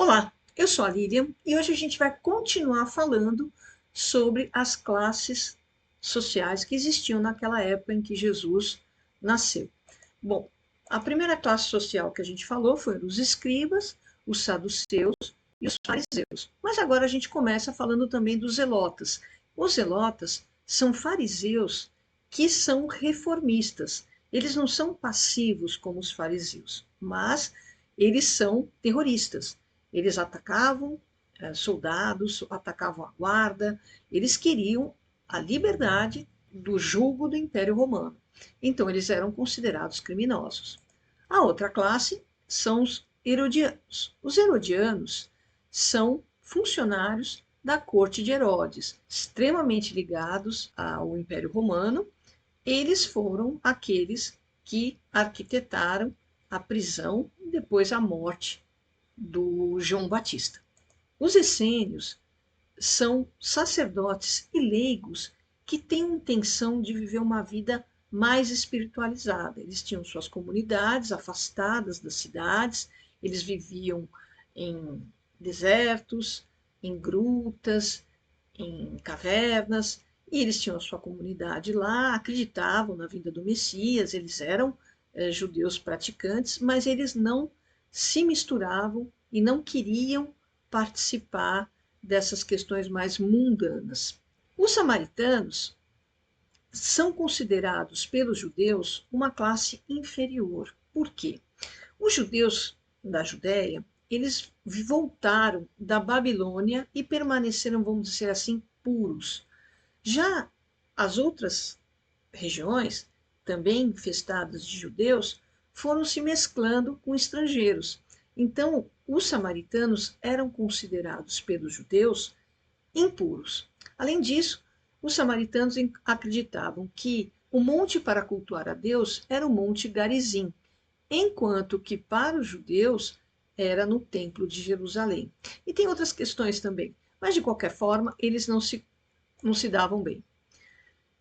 Olá, eu sou a Lilian e hoje a gente vai continuar falando sobre as classes sociais que existiam naquela época em que Jesus nasceu. Bom, a primeira classe social que a gente falou foi os escribas, os saduceus e os fariseus. Mas agora a gente começa falando também dos zelotas. Os zelotas são fariseus que são reformistas. Eles não são passivos como os fariseus, mas eles são terroristas. Eles atacavam soldados, atacavam a guarda, eles queriam a liberdade do jugo do Império Romano. Então, eles eram considerados criminosos. A outra classe são os herodianos. Os herodianos são funcionários da corte de Herodes, extremamente ligados ao Império Romano. Eles foram aqueles que arquitetaram a prisão e depois a morte do João Batista. Os essênios são sacerdotes e leigos que têm a intenção de viver uma vida mais espiritualizada. Eles tinham suas comunidades afastadas das cidades, eles viviam em desertos, em grutas, em cavernas, e eles tinham a sua comunidade lá, acreditavam na vinda do Messias, eles eram judeus praticantes, mas eles não se misturavam e não queriam participar dessas questões mais mundanas. Os samaritanos são considerados pelos judeus uma classe inferior. Por quê? Os judeus da Judéia, eles voltaram da Babilônia e permaneceram, vamos dizer assim, puros. Já as outras regiões, também infestadas de judeus, foram se mesclando com estrangeiros. Então, os samaritanos eram considerados pelos judeus impuros. Além disso, os samaritanos acreditavam que o monte para cultuar a Deus era o Monte Garizim, enquanto que para os judeus era no Templo de Jerusalém. E tem outras questões também, mas de qualquer forma, eles não se davam bem.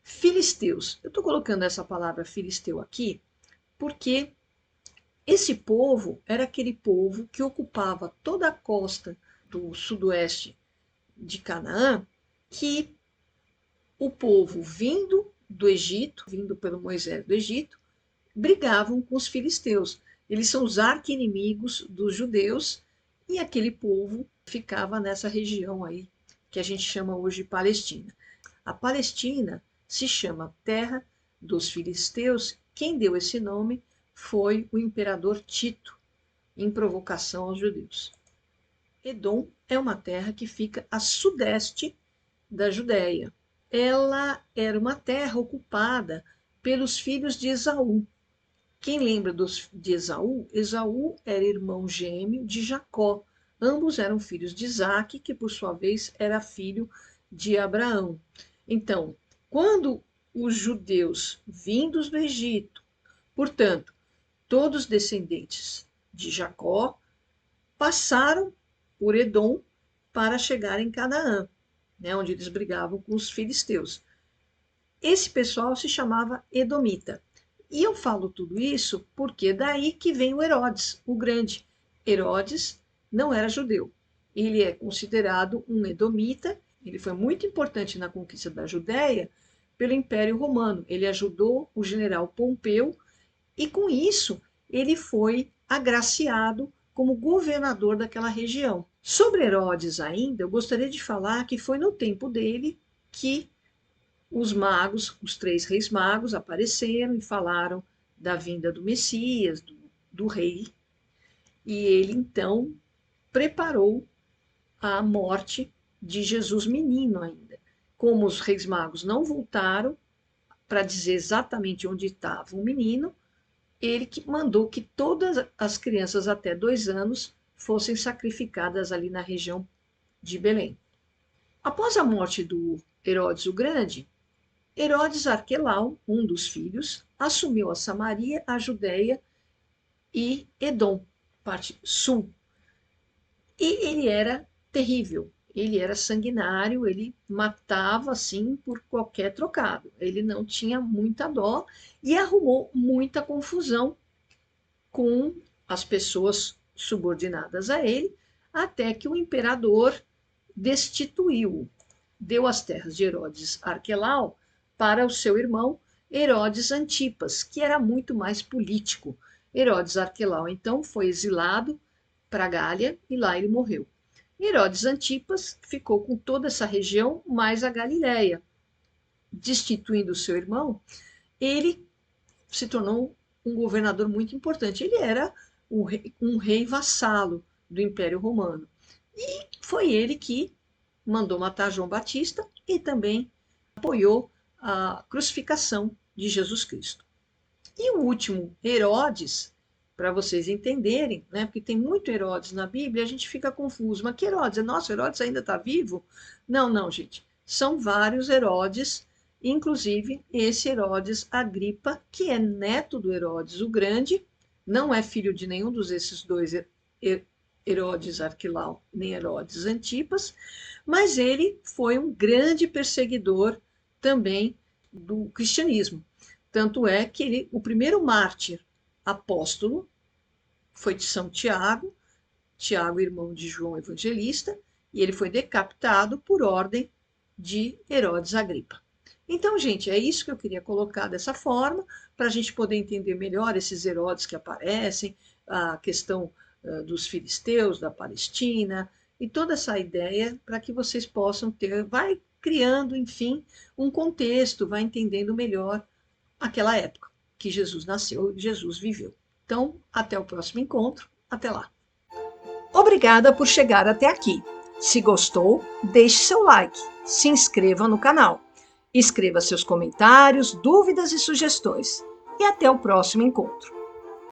Filisteus. Eu estou colocando essa palavra filisteu aqui porque esse povo era aquele povo que ocupava toda a costa do sudoeste de Canaã, que o povo vindo do Egito, vindo pelo Moisés do Egito, brigavam com os filisteus. Eles são os arqui-inimigos dos judeus e aquele povo ficava nessa região aí que a gente chama hoje de Palestina. A Palestina se chama Terra dos Filisteus. Quem deu esse nome foi o imperador Tito, em provocação aos judeus. Edom é uma terra que fica a sudeste da Judéia. Ela era uma terra ocupada pelos filhos de Esaú. Quem lembra de Esaú? Esaú era irmão gêmeo de Jacó. Ambos eram filhos de Isaque, que por sua vez era filho de Abraão. Então, quando os judeus vindos do Egito, portanto, todos descendentes de Jacó, passaram por Edom para chegar em Canaã, né, onde eles brigavam com os filisteus. Esse pessoal se chamava Edomita. E eu falo tudo isso porque daí que vem o Herodes, o Grande. Herodes não era judeu. Ele é considerado um edomita. Ele foi muito importante na conquista da Judéia pelo Império Romano. Ele ajudou o general Pompeu e, com isso, ele foi agraciado como governador daquela região. Sobre Herodes ainda, eu gostaria de falar que foi no tempo dele que os magos, os 3 reis magos, apareceram e falaram da vinda do Messias, do rei, e ele então preparou a morte de Jesus menino ainda. Como os reis magos não voltaram para dizer exatamente onde estava o menino, ele que mandou que todas as crianças até 2 anos fossem sacrificadas ali na região de Belém. Após a morte do Herodes o Grande, Herodes Arquelau, um dos filhos, assumiu a Samaria, a Judéia e Edom, parte sul. E ele era terrível, ele era sanguinário, ele matava assim por qualquer trocado. Ele não tinha muita dó e arrumou muita confusão com as pessoas subordinadas a ele, até que o imperador destituiu-o, deu as terras de Herodes Arquelau para o seu irmão Herodes Antipas, que era muito mais político. Herodes Arquelau, então, foi exilado para a Gália e lá ele morreu. Herodes Antipas ficou com toda essa região, mais a Galiléia. Destituindo o seu irmão, ele se tornou um governador muito importante. Ele era um rei vassalo do Império Romano. E foi ele que mandou matar João Batista e também apoiou a crucificação de Jesus Cristo. E o último, Herodes, para vocês entenderem, né, porque tem muito Herodes na Bíblia, a gente fica confuso. Mas que Herodes? Nossa, Herodes ainda está vivo? Não, não, gente. São vários Herodes, inclusive esse Herodes Agripa, que é neto do Herodes o Grande, não é filho de nenhum desses dois Herodes Arquelau, nem Herodes Antipas, mas ele foi um grande perseguidor também do cristianismo. Tanto é que o primeiro mártir apóstolo foi de São Tiago, Tiago, irmão de João Evangelista, e ele foi decapitado por ordem de Herodes Agripa. Então, gente, é isso que eu queria colocar dessa forma, para a gente poder entender melhor esses Herodes que aparecem, a questão dos filisteus, da Palestina, e toda essa ideia para que vocês possam ter, vai criando, enfim, um contexto, vai entendendo melhor aquela época que Jesus nasceu, Jesus viveu. Então, até o próximo encontro, até lá. Obrigada por chegar até aqui. Se gostou, deixe seu like, se inscreva no canal, escreva seus comentários, dúvidas e sugestões. E até o próximo encontro.